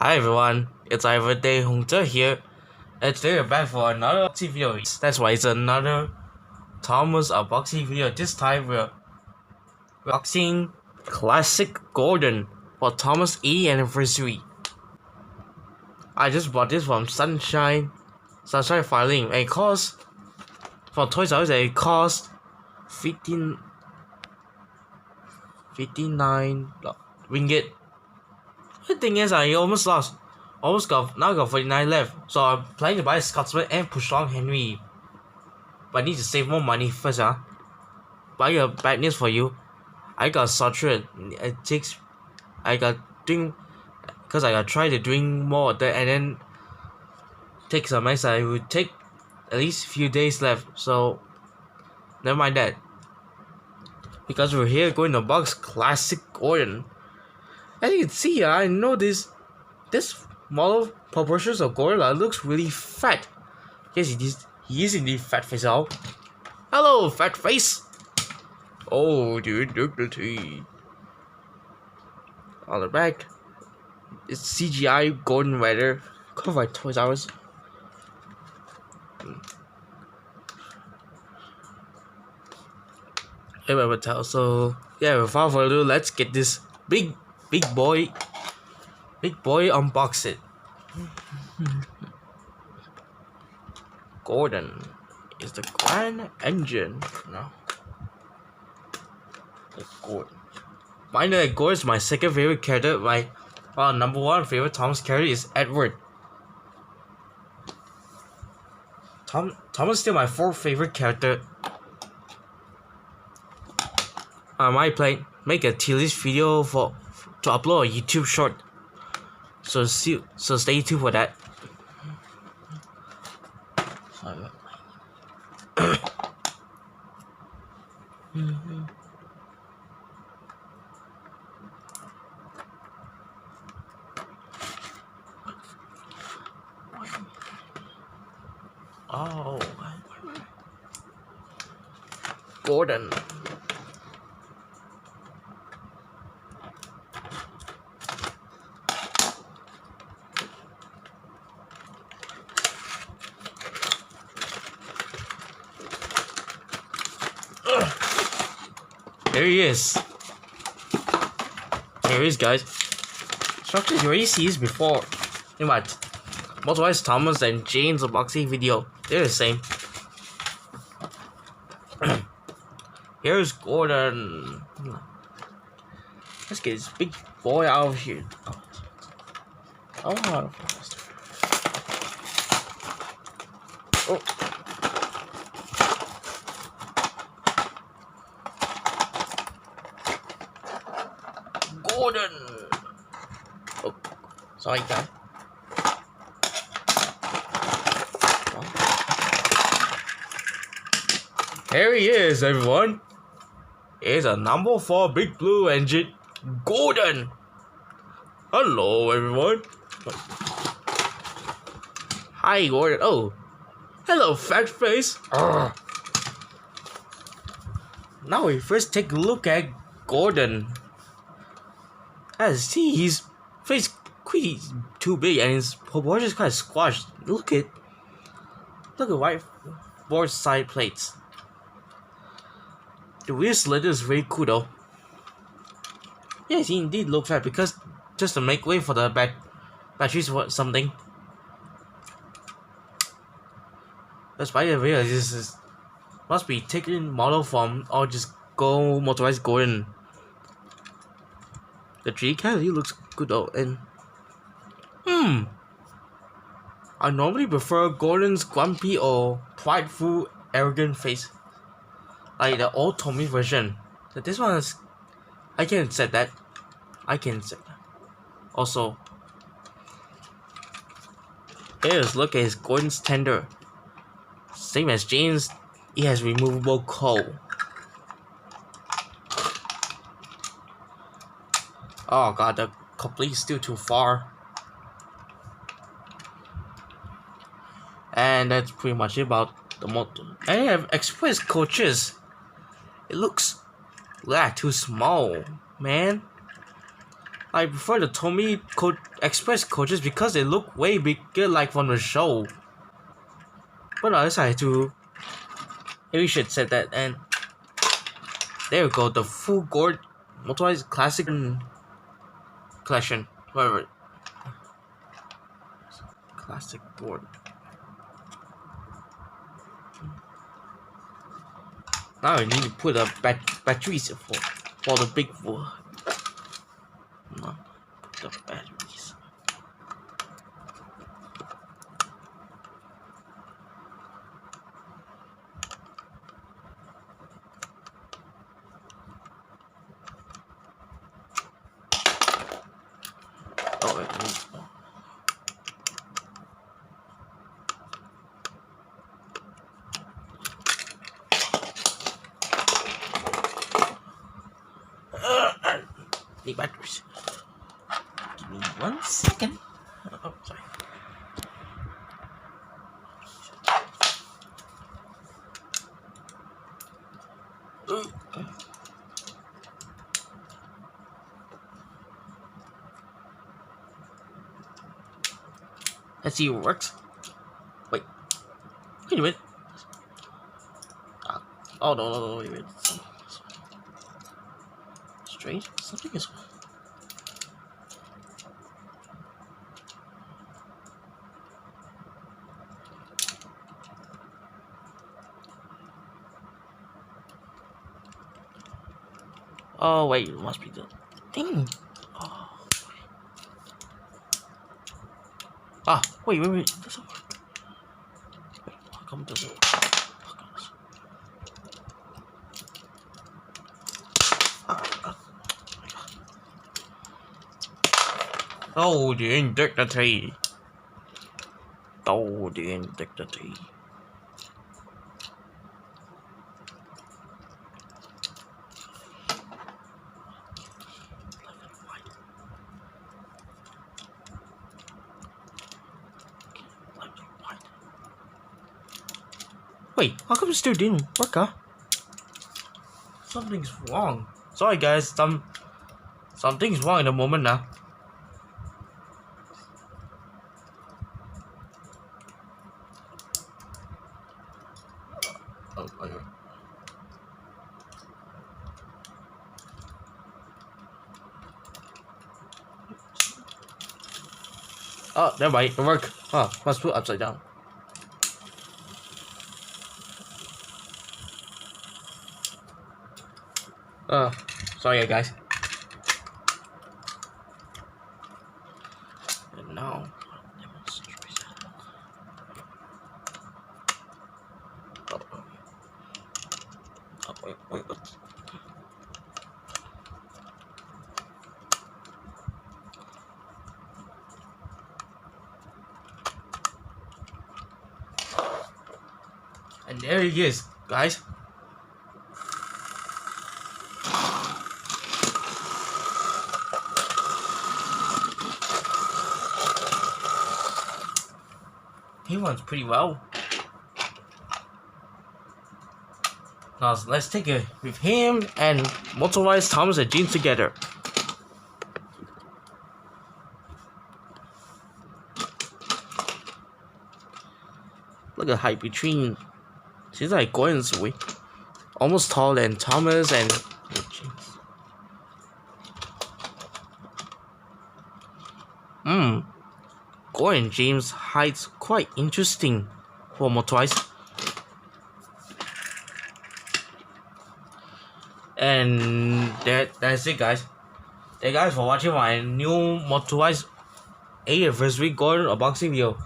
Hi everyone, it's Day Hunter here, and today we're back for another unboxing video. That's why it's another Thomas unboxing video. This time we're unboxing Classic Golden for Thomas E anniversary. I just bought this from Sunshine Filing, and it costs for Toys R Us. It costs 59 ringgit. The thing is, I almost lost. Now I got 49 left. So I'm planning to buy Scotsman and Pushong Henry. But I need to save more money first, But I got bad news for you. I got saturated. I got try to drink more of that and then take some medicine. It would take at least a few days left. So never mind that. Because we're here going to box Classic Gordon. As you can see, I know this model proportions of gorilla looks really fat. Yes, he is indeed fat face out. Hello, fat face. Oh, dude, look the tree. On the back, it's CGI golden weather covered by Toys R Us. So yeah, without further ado, let's get this big boy unbox it. Gordon is the grand engine. No. Gordon. Mind that Gordon is my second favorite character. My number one favorite Thomas character is Edward. Thomas is still my fourth favorite character. I might make a tier list video to upload a YouTube short. So stay tuned for that. Oh, Gordon. There he is. There he is, guys. Structure you already seen this before in my Motorized Thomas and Jane's unboxing video. They're the same. Here's Gordon. Let's get this big boy out of here. Oh. Gordon. Oh, sorry, guys. Here he is, everyone. Here's a number 4 big blue engine, Gordon. Hello, everyone. Hi, Gordon. Oh, hello, fat face. Now we first take a look at Gordon. As see, his face pretty too big and his proportions kind of squashed. Look at white board side plates. The rear slider is very cool though. Yes, he indeed looks fat because just to make way for the batteries or something. Despite the way, this must be taken model from or just go Motorized Gordon. The tree cavity looks good though, and I normally prefer Gordon's grumpy or prideful, arrogant face, like the old Tommy version. But this one is, I can accept that. Also, here's look at his Gordon's tender. Same as Jane's, he has removable coal. Oh god, the complete is still too far. And that's pretty much it about the motor. And I have express coaches. It looks too small, man. I prefer the Tommy Express coaches because they look way bigger like from the show. But I decided to maybe we should set that, and there we go, the full gourd motorized classic collection. Whatever. Classic board. Now I need to put a batteries for the big board. No, put the batteries. Oh wait, need batteries. Give me 1 second. Oh, sorry. Let's see if it works. Wait a minute. Oh no, wait a minute. Strange. Something is. Oh wait, it must be the thing. Oh. Ah, wait. Doesn't work. Wait, how come it doesn't work? Oh, the indignity. Oh, the indignity. Wait, how come it still didn't work, huh? Something's wrong. Sorry guys, something's wrong in the moment now. Oh, never mind, it worked. Oh, must put upside down. Sorry guys. And now, wait. And there he is, guys. He runs pretty well. Now let's take it with him and Motorized Thomas and James together. Look at the height between. Seems like Gordon's way almost taller than Thomas and James. Gordon and James' height's quite interesting for Motorized. And that's it, guys. Thank you guys for watching my new Motorized 8th anniversary Gordon unboxing video.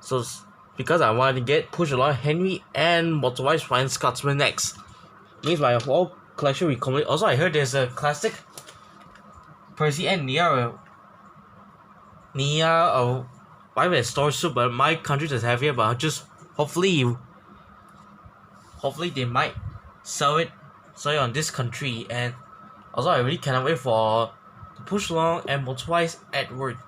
So because I wanted to get push along Henry and Motorized Flying Scotsman next. Means my whole collection will be complete. Also, I heard there's a classic Percy and Nia private store soon, but my country doesn't have it. But just hopefully they might sell it on this country. And also, I really cannot wait for the push along and Motorized Edward.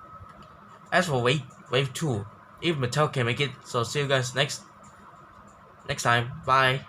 As for wave 2, if Mattel can make it. So see you guys next time. Bye.